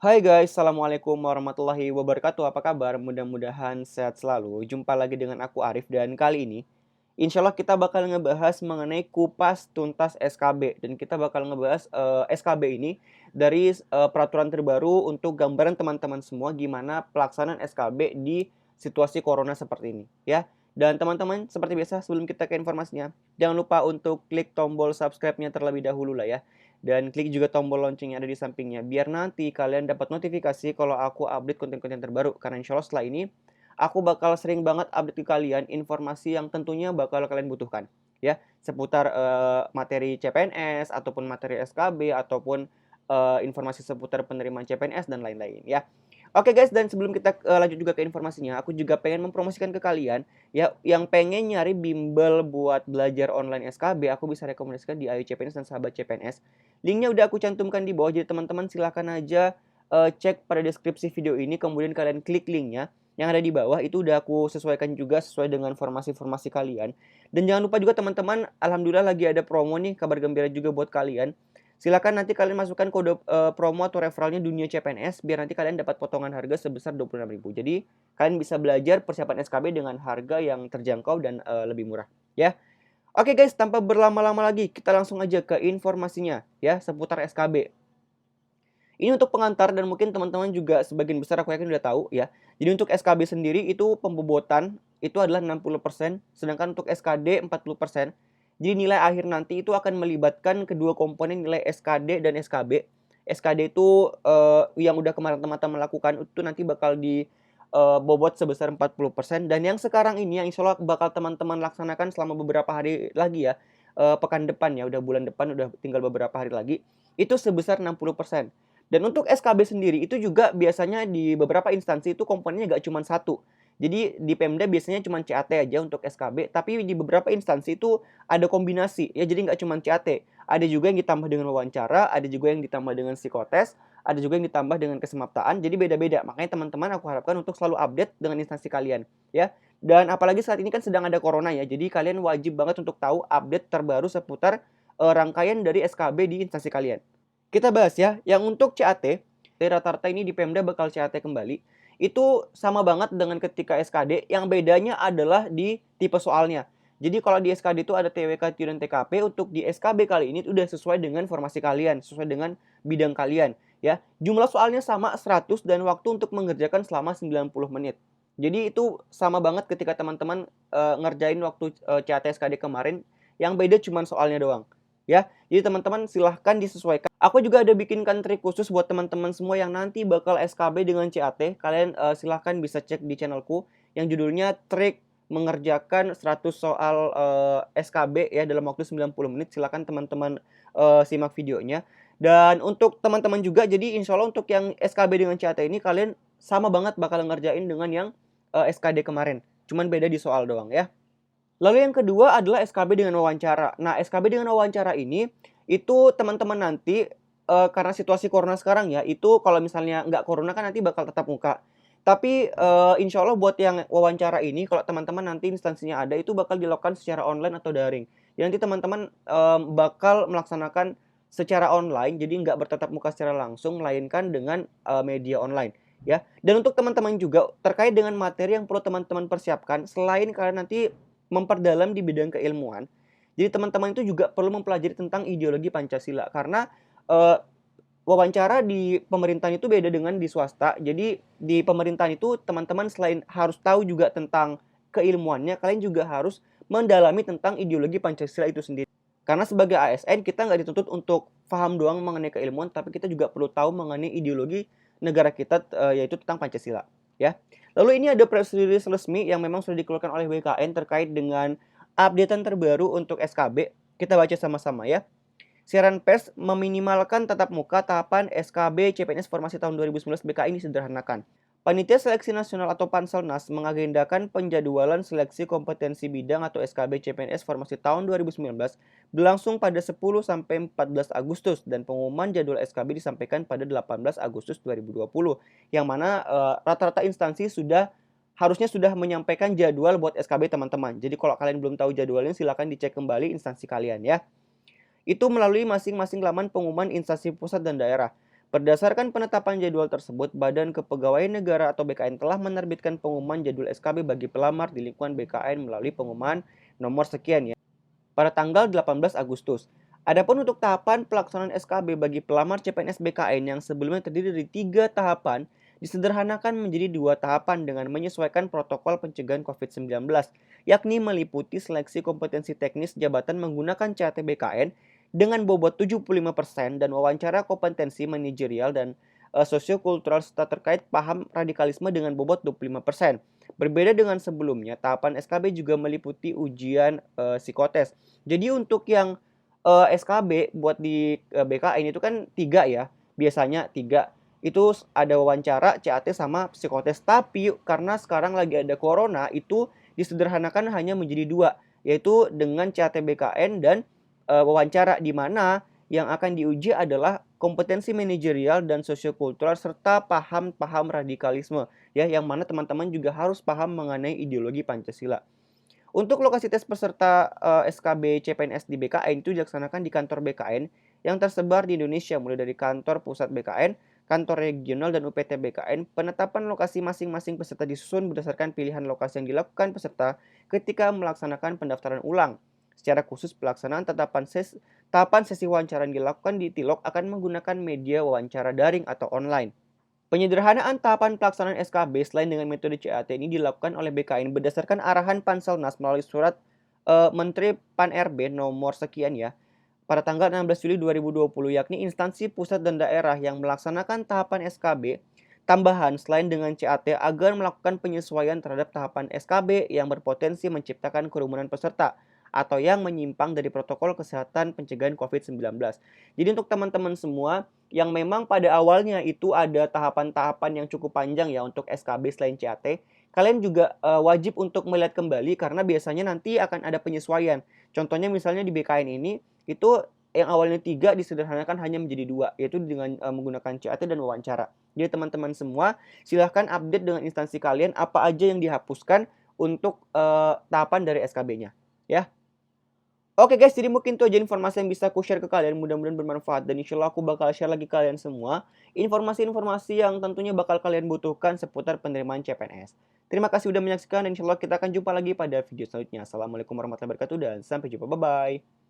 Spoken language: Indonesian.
Hai guys, Assalamualaikum warahmatullahi wabarakatuh. Apa kabar? Mudah-mudahan sehat selalu. Jumpa lagi dengan aku Arif dan kali ini insya Allah kita bakal ngebahas mengenai kupas tuntas SKB. Dan kita bakal ngebahas SKB ini dari peraturan terbaru untuk gambaran teman-teman semua gimana pelaksanaan SKB di situasi corona seperti ini ya. Dan teman-teman seperti biasa sebelum kita ke informasinya, jangan lupa untuk klik tombol subscribe-nya terlebih dahulu lah ya. Dan klik juga tombol lonceng yang ada di sampingnya biar nanti kalian dapat notifikasi kalau aku update konten-konten terbaru. Karena insya Allah setelah ini aku bakal sering banget update ke kalian informasi yang tentunya bakal kalian butuhkan ya, seputar materi CPNS ataupun materi SKB ataupun informasi seputar penerimaan CPNS dan lain-lain ya. Oke guys, dan sebelum kita lanjut juga ke informasinya, aku juga pengen mempromosikan ke kalian ya yang pengen nyari bimbel buat belajar online SKB, aku bisa rekomendasikan di Ayu CPNS dan Sahabat CPNS. Linknya udah aku cantumkan di bawah, jadi teman-teman silahkan aja cek pada deskripsi video ini, kemudian kalian klik linknya yang ada di bawah, itu udah aku sesuaikan juga sesuai dengan formasi-formasi kalian. Dan jangan lupa juga teman-teman, alhamdulillah lagi ada promo nih, kabar gembira juga buat kalian. Silakan nanti kalian masukkan kode promo atau referralnya Dunia CPNS biar nanti kalian dapat potongan harga sebesar 26.000. Jadi kalian bisa belajar persiapan SKB dengan harga yang terjangkau dan lebih murah ya. Oke guys, tanpa berlama-lama lagi kita langsung aja ke informasinya ya seputar SKB. Ini untuk pengantar dan mungkin teman-teman juga sebagian besar aku yakin udah tahu ya. Jadi untuk SKB sendiri itu pembobotan itu adalah 60%, sedangkan untuk SKD 40%. Jadi nilai akhir nanti itu akan melibatkan kedua komponen nilai SKD dan SKB. SKD itu yang udah kemarin teman-teman lakukan itu nanti bakal dibobot sebesar 40%, dan yang sekarang ini yang insya Allah bakal teman-teman laksanakan selama beberapa hari lagi ya, pekan depan ya, udah bulan depan, udah tinggal beberapa hari lagi, itu sebesar 60%. Dan untuk SKB sendiri itu juga biasanya di beberapa instansi itu komponennya nggak cuma satu. Jadi di Pemda biasanya cuma CAT aja untuk SKB, tapi di beberapa instansi itu ada kombinasi ya, jadi nggak cuma CAT. Ada juga yang ditambah dengan wawancara, ada juga yang ditambah dengan psikotes, ada juga yang ditambah dengan kesemaptaan. Jadi beda-beda. Makanya teman-teman aku harapkan untuk selalu update dengan instansi kalian ya. Dan apalagi saat ini kan sedang ada corona ya. Jadi kalian wajib banget untuk tahu update terbaru seputar rangkaian dari SKB di instansi kalian. Kita bahas ya, yang untuk CAT, rata-rata ini di Pemda bakal CAT kembali. Itu sama banget dengan ketika SKD, yang bedanya adalah di tipe soalnya. Jadi kalau di SKD itu ada TWK, TIO, dan TKP, untuk di SKB kali ini udah sesuai dengan formasi kalian, sesuai dengan bidang kalian. Ya, jumlah soalnya sama 100 dan waktu untuk mengerjakan selama 90 menit. Jadi itu sama banget ketika teman-teman ngerjain waktu CAT SKD kemarin, yang beda cuma soalnya doang. Ya, jadi teman-teman silahkan disesuaikan. Aku juga ada bikinkan trik khusus buat teman-teman semua yang nanti bakal SKB dengan CAT. Kalian silahkan bisa cek di channelku yang judulnya trik mengerjakan 100 soal SKB ya dalam waktu 90 menit. Silahkan teman-teman simak videonya. Dan untuk teman-teman juga, jadi insya Allah untuk yang SKB dengan CAT ini kalian sama banget bakal ngerjain dengan yang SKD kemarin. Cuman beda di soal doang ya. Lalu yang kedua adalah SKB dengan wawancara. Nah, SKB dengan wawancara ini, itu teman-teman nanti, karena situasi corona sekarang ya, itu kalau misalnya nggak corona kan nanti bakal tatap muka. Tapi, insya Allah buat yang wawancara ini, kalau teman-teman nanti instansinya ada, itu bakal dilakukan secara online atau daring. Jadi nanti teman-teman, bakal melaksanakan secara online, jadi nggak bertatap muka secara langsung, melainkan dengan, media online, ya. Dan untuk teman-teman juga, terkait dengan materi yang perlu teman-teman persiapkan, selain kalian nanti memperdalam di bidang keilmuan, jadi teman-teman itu juga perlu mempelajari tentang ideologi Pancasila karena wawancara di pemerintahan itu beda dengan di swasta. Jadi di pemerintahan itu teman-teman selain harus tahu juga tentang keilmuannya, kalian juga harus mendalami tentang ideologi Pancasila itu sendiri. Karena sebagai ASN kita nggak dituntut untuk paham doang mengenai keilmuan, tapi kita juga perlu tahu mengenai ideologi negara kita, yaitu tentang Pancasila ya. Lalu ini ada press release resmi yang memang sudah dikeluarkan oleh BKN terkait dengan updatean terbaru untuk SKB. Kita baca sama-sama ya. Siaran pers meminimalkan tatap muka tahapan SKB CPNS Formasi tahun 2019 BKN disederhanakan. Panitia Seleksi Nasional atau Panselnas mengagendakan penjadwalan seleksi kompetensi bidang atau SKB CPNS Formasi tahun 2019 berlangsung pada 10 sampai 14 Agustus dan pengumuman jadwal SKB disampaikan pada 18 Agustus 2020. Yang mana rata-rata instansi harusnya sudah menyampaikan jadwal buat SKB teman-teman. Jadi kalau kalian belum tahu jadwalnya silakan dicek kembali instansi kalian ya. Itu melalui masing-masing laman pengumuman instansi pusat dan daerah. Berdasarkan penetapan jadwal tersebut, Badan Kepegawaian Negara atau BKN telah menerbitkan pengumuman jadwal SKB bagi pelamar di lingkungan BKN melalui pengumuman nomor sekian ya, pada tanggal 18 Agustus. Adapun untuk tahapan pelaksanaan SKB bagi pelamar CPNS BKN yang sebelumnya terdiri dari 3 tahapan, disederhanakan menjadi 2 tahapan dengan menyesuaikan protokol pencegahan COVID-19, yakni meliputi seleksi kompetensi teknis jabatan menggunakan CAT BKN dengan bobot 75% dan wawancara kompetensi manajerial dan sosiokultural serta terkait paham radikalisme dengan bobot 25%. Berbeda dengan sebelumnya, tahapan SKB juga meliputi ujian psikotes. Jadi untuk yang SKB buat di BKN itu kan 3 ya, biasanya 3. Itu ada wawancara, CAT sama psikotes. Tapi karena sekarang lagi ada corona, itu disederhanakan hanya menjadi 2, yaitu dengan CAT BKN dan wawancara, di mana yang akan diuji adalah kompetensi manajerial dan sosiokultural serta paham-paham radikalisme ya, yang mana teman-teman juga harus paham mengenai ideologi Pancasila. Untuk lokasi tes peserta SKB CPNS di BKN itu dilaksanakan di kantor BKN yang tersebar di Indonesia, mulai dari kantor pusat BKN, kantor regional, dan UPT BKN. Penetapan lokasi masing-masing peserta disusun berdasarkan pilihan lokasi yang dilakukan peserta ketika melaksanakan pendaftaran ulang. Secara khusus, pelaksanaan tahapan sesi wawancara yang dilakukan di Tilok akan menggunakan media wawancara daring atau online. Penyederhanaan tahapan pelaksanaan SKB selain dengan metode CAT ini dilakukan oleh BKN berdasarkan arahan Panselnas melalui surat Menteri Pan-RB nomor sekian ya, pada tanggal 16 Juli 2020, yakni instansi pusat dan daerah yang melaksanakan tahapan SKB tambahan selain dengan CAT agar melakukan penyesuaian terhadap tahapan SKB yang berpotensi menciptakan kerumunan peserta atau yang menyimpang dari protokol kesehatan pencegahan COVID-19. Jadi untuk teman-teman semua yang memang pada awalnya itu ada tahapan-tahapan yang cukup panjang ya untuk SKB selain CAT, kalian juga wajib untuk melihat kembali karena biasanya nanti akan ada penyesuaian. Contohnya misalnya di BKN ini, itu yang awalnya 3 disederhanakan hanya menjadi 2, yaitu dengan menggunakan CAT dan wawancara. Jadi teman-teman semua silahkan update dengan instansi kalian apa aja yang dihapuskan untuk tahapan dari SKB-nya ya. Oke guys, jadi mungkin itu aja informasi yang bisa aku share ke kalian. Mudah-mudahan bermanfaat dan insya Allah aku bakal share lagi kalian semua informasi-informasi yang tentunya bakal kalian butuhkan seputar penerimaan CPNS. Terima kasih sudah menyaksikan dan insya Allah kita akan jumpa lagi pada video selanjutnya. Assalamualaikum warahmatullahi wabarakatuh dan sampai jumpa. Bye-bye.